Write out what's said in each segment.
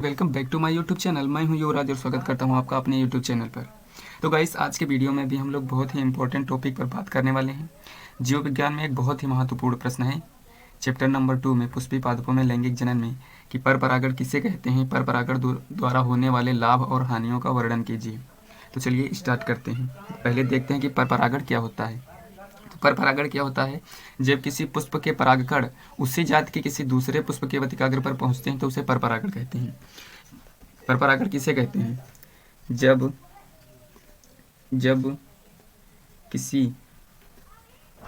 Welcome back to my YouTube channel. मैं हूं युवराज और स्वागत करता हूं आपका अपने यूट्यूब चैनल पर। तो गाइस, आज के वीडियो में भी हम लोग बहुत ही इंपॉर्टेंट टॉपिक पर बात करने वाले हैं। जीव विज्ञान में एक बहुत ही महत्वपूर्ण प्रश्न है चैप्टर नंबर 2 में पुष्पी पादपों में लैंगिक जनन में कि पर परागण किसे कहते हैं, पर परागण द्वारा होने वाले लाभ और हानियों का वर्णन कीजिए। तो चलिए स्टार्ट करते हैं। पहले देखते हैं कि पर परागण क्या होता है। पर परागण क्या होता है? जब किसी पुष्प के परागकण उसी जाति के किसी दूसरे पुष्प के वतिकाग्र पर पहुंचते हैं तो उसे पर परागण कहते हैं। पर परागण किसे कहते हैं? जब किसी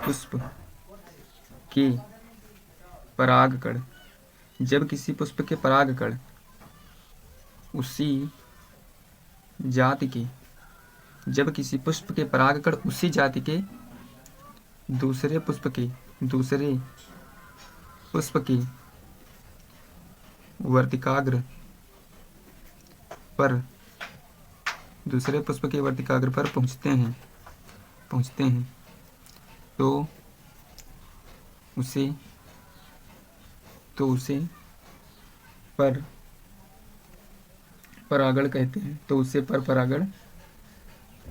पुष्प के परागकण जब किसी पुष्प के परागकण उसी जाति के जब किसी पुष्प के परागकण उसी जाति के दूसरे पुष्प के वर्तिकाग्र पर पहुंचते हैं तो उसे पर परागण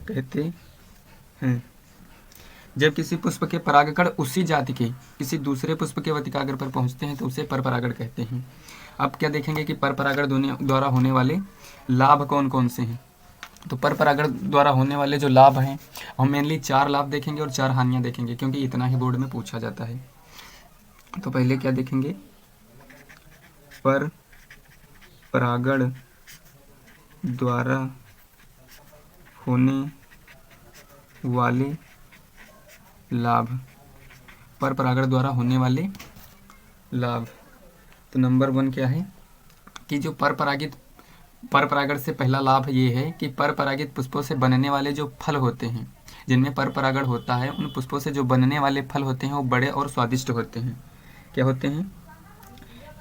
कहते हैं। जब किसी पुष्प के परागकण उसी जाति के किसी दूसरे पुष्प के वतिकाग्र पर पहुंचते हैं तो उसे पर परागण कहते हैं। अब क्या देखेंगे कि पर परागण द्वारा होने वाले लाभ कौन कौन से हैं। तो पर परागण द्वारा होने वाले जो लाभ हैं, हम मेनली 4 लाभ देखेंगे और 4 हानियां देखेंगे, क्योंकि इतना ही बोर्ड में पूछा जाता है। तो पहले क्या देखेंगे? पर परागण द्वारा होने वाले लाभ। पर परागण द्वारा होने वाले लाभ। तो नंबर 1 क्या है कि जो पर परागण से पहला लाभ ये है कि पर परागित पुष्पों से बनने वाले जो फल होते हैं, जिनमें पर परागण होता है, उन पुष्पों से जो बनने वाले फल होते हैं वो बड़े और स्वादिष्ट होते हैं। क्या होते हैं?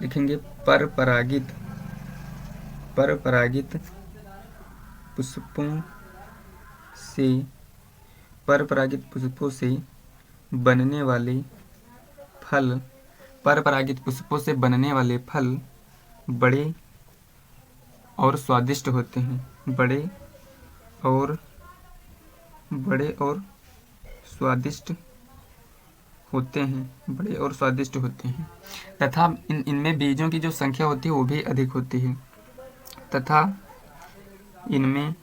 लिखेंगे पर परागित पुष्पों से बनने वाले फल बड़े और स्वादिष्ट होते हैं। बड़े और स्वादिष्ट होते हैं तथा इनमें बीजों की जो संख्या होती है वो भी अधिक होती है। तथा इनमें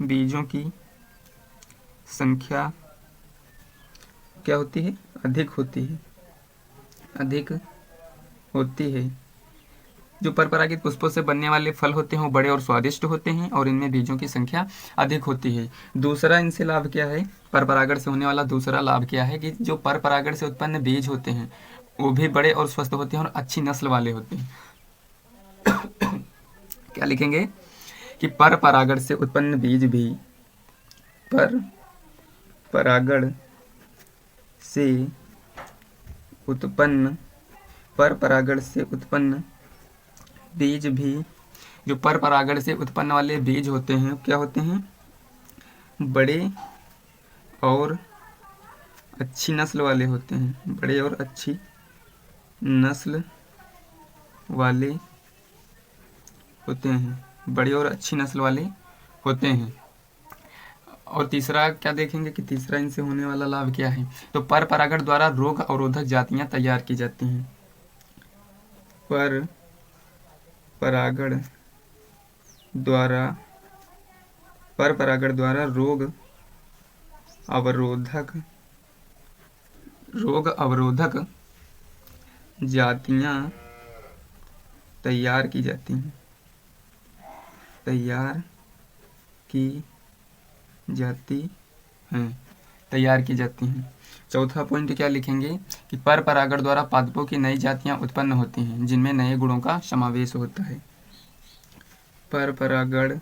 बीजों की संख्या क्या होती है? अधिक होती है। जो परपरागित पुष्पों से बनने वाले फल होते हैं वो बड़े और स्वादिष्ट होते हैं और इनमें बीजों की संख्या अधिक होती है। दूसरा इनसे लाभ क्या है? परपरागण से होने वाला दूसरा लाभ क्या है कि जो परपरागण से उत्पन्न बीज होते हैं वो भी बड़े और स्वस्थ होते हैं और अच्छी नस्ल वाले होते हैं। क्या लिखेंगे कि पर परागण से उत्पन्न बीज भी जो पर परागण से उत्पन्न वाले बीज होते हैं क्या होते हैं? बड़े और अच्छी नस्ल वाले होते हैं। बड़े और अच्छी नस्ल वाले होते हैं। और तीसरा क्या देखेंगे कि तीसरा इनसे होने वाला लाभ क्या है? तो पर परागण द्वारा रोग अवरोधक जातियां तैयार की जाती हैं। पर परागण द्वारा रोग अवरोधक जातियां तैयार की जाती हैं। चौथा पॉइंट क्या लिखेंगे कि पर परागण द्वारा पादपों की नई जातियां उत्पन्न होती हैं जिनमें नए गुणों का समावेश होता है। पर परागण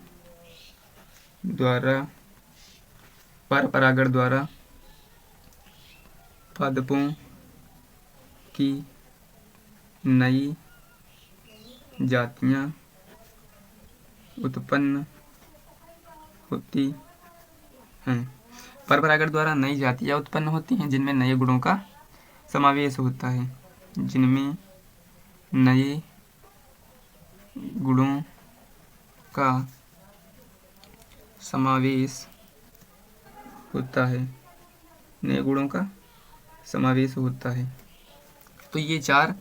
द्वारा पादपों की नई जातियां उत्पन्न होती हैं। पर परागण द्वारा नई जातियां उत्पन्न होती हैं जिनमें नए गुणों का समावेश होता है। नए गुणों का समावेश होता है, नए गुणों का समावेश होता है। तो ये 4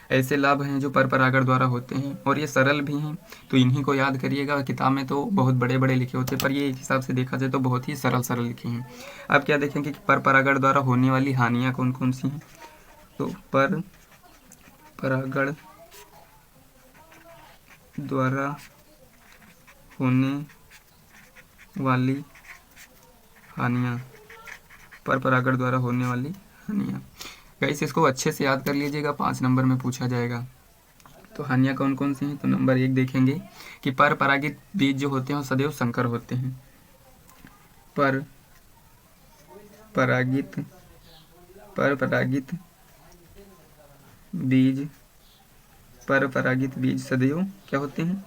ऐसे लाभ हैं जो परपरागण द्वारा होते हैं और ये सरल भी हैं, तो इन्हीं को याद करिएगा। किताब में तो बहुत बड़े बड़े लिखे होते हैं, पर ये एक हिसाब से देखा जाए तो बहुत ही सरल सरल लिखे हैं। अब क्या देखेंगे कि परपरागण द्वारा होने वाली हानियाँ कौन कौन सी हैं। तो परपरागण द्वारा होने वाली हानियाँ, परपरागण द्वारा होने वाली हानियाँ। गाइस इसको अच्छे से याद कर लीजिएगा, 5 नंबर में पूछा जाएगा। तो हानियाँ कौन कौन सी हैं। तो नंबर 1 देखेंगे कि परपरागित बीज जो होते हैं वो सदैव संकर होते हैं। परपरागित बीज सदैव क्या होते हैं,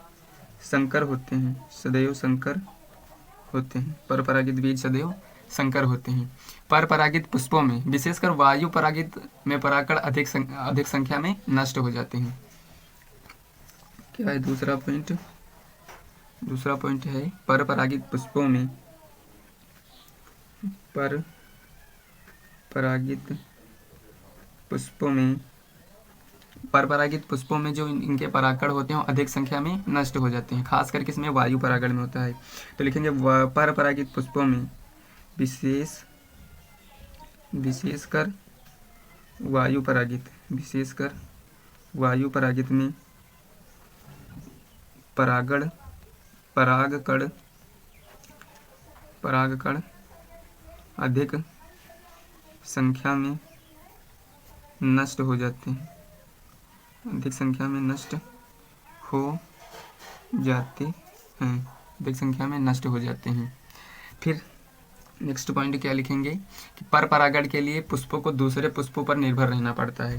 संकर होते हैं, सदैव संकर होते हैं। परपरागित बीज सदैव संकर होते हैं। परपरागित पुष्पों में विशेषकर वायु परागित में परागकण अधिक संख्या में नष्ट हो जाते हैं। क्या है दूसरा पॉइंट है परपरागित पुष्पों में परपरागित पुष्पों में जो इनके परागकण होते हैं अधिक संख्या में नष्ट हो जाते हैं, खासकर किसमें, वायु परागण में होता है। तो लिखेंगे परपरागित पुष्पों में विशेषकर वायु परागित में परागकण अधिक संख्या में नष्ट हो जाते हैं, अधिक संख्या में नष्ट हो जाते हैं। फिर नेक्स्ट पॉइंट क्या लिखेंगे कि परपरागण के लिए पुष्पों को दूसरे पुष्पों पर निर्भर रहना पड़ता है,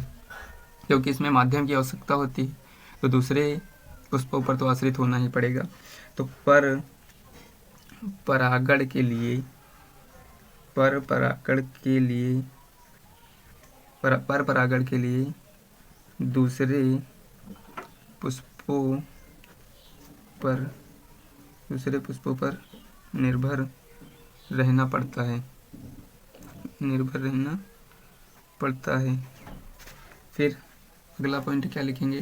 क्योंकि इसमें माध्यम की आवश्यकता होती है, तो दूसरे पुष्पों पर तो आश्रित होना ही पड़ेगा। तो परपरागण के लिए दूसरे पुष्पों पर निर्भर रहना पड़ता है। फिर अगला पॉइंट क्या लिखेंगे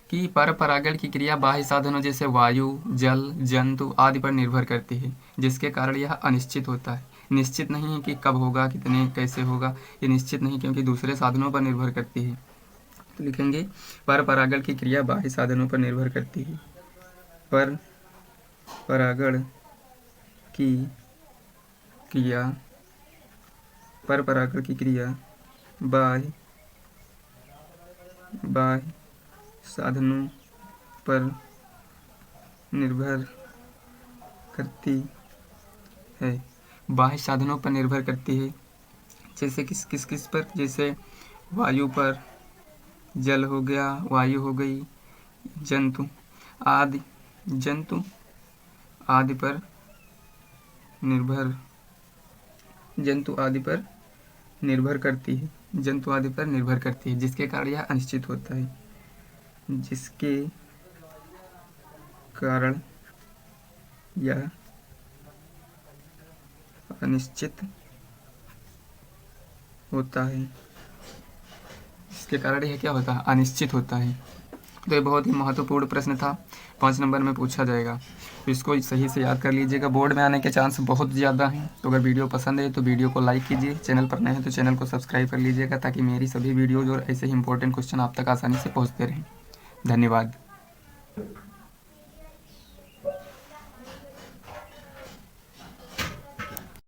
कि परपरागण की क्रिया बाह्य साधनों जैसे वायु, जल, जंतु आदि पर निर्भर करती है, जिसके कारण यह अनिश्चित होता है। निश्चित नहीं है कि कब होगा, कितने, कैसे होगा, ये निश्चित नहीं, क्योंकि दूसरे साधनों पर निर्भर करती है। तो लिखेंगे परपरागण की क्रिया बाह्य साधनों पर निर्भर करती है। परपरागण की क्रिया बाह्य साधनों पर निर्भर करती है। बाह्य साधनों पर निर्भर करती है, जैसे किस पर, जैसे वायु पर, जल हो गया, वायु हो गई, जंतु आदि पर निर्भर करती है, जिसके कारण यह अनिश्चित होता है, इसके कारण यह क्या होता है, अनिश्चित होता है। तो ये बहुत ही महत्वपूर्ण प्रश्न था, 5 नंबर में पूछा जाएगा, तो इसको सही से याद कर लीजिएगा। बोर्ड में आने के चांस बहुत ज़्यादा हैं। तो अगर वीडियो पसंद है तो वीडियो को लाइक कीजिए, चैनल पर नए हैं तो चैनल को सब्सक्राइब कर लीजिएगा, ताकि मेरी सभी वीडियोज़ और ऐसे ही इंपॉर्टेंट क्वेश्चन आप तक आसानी से पहुँचते रहें। धन्यवाद।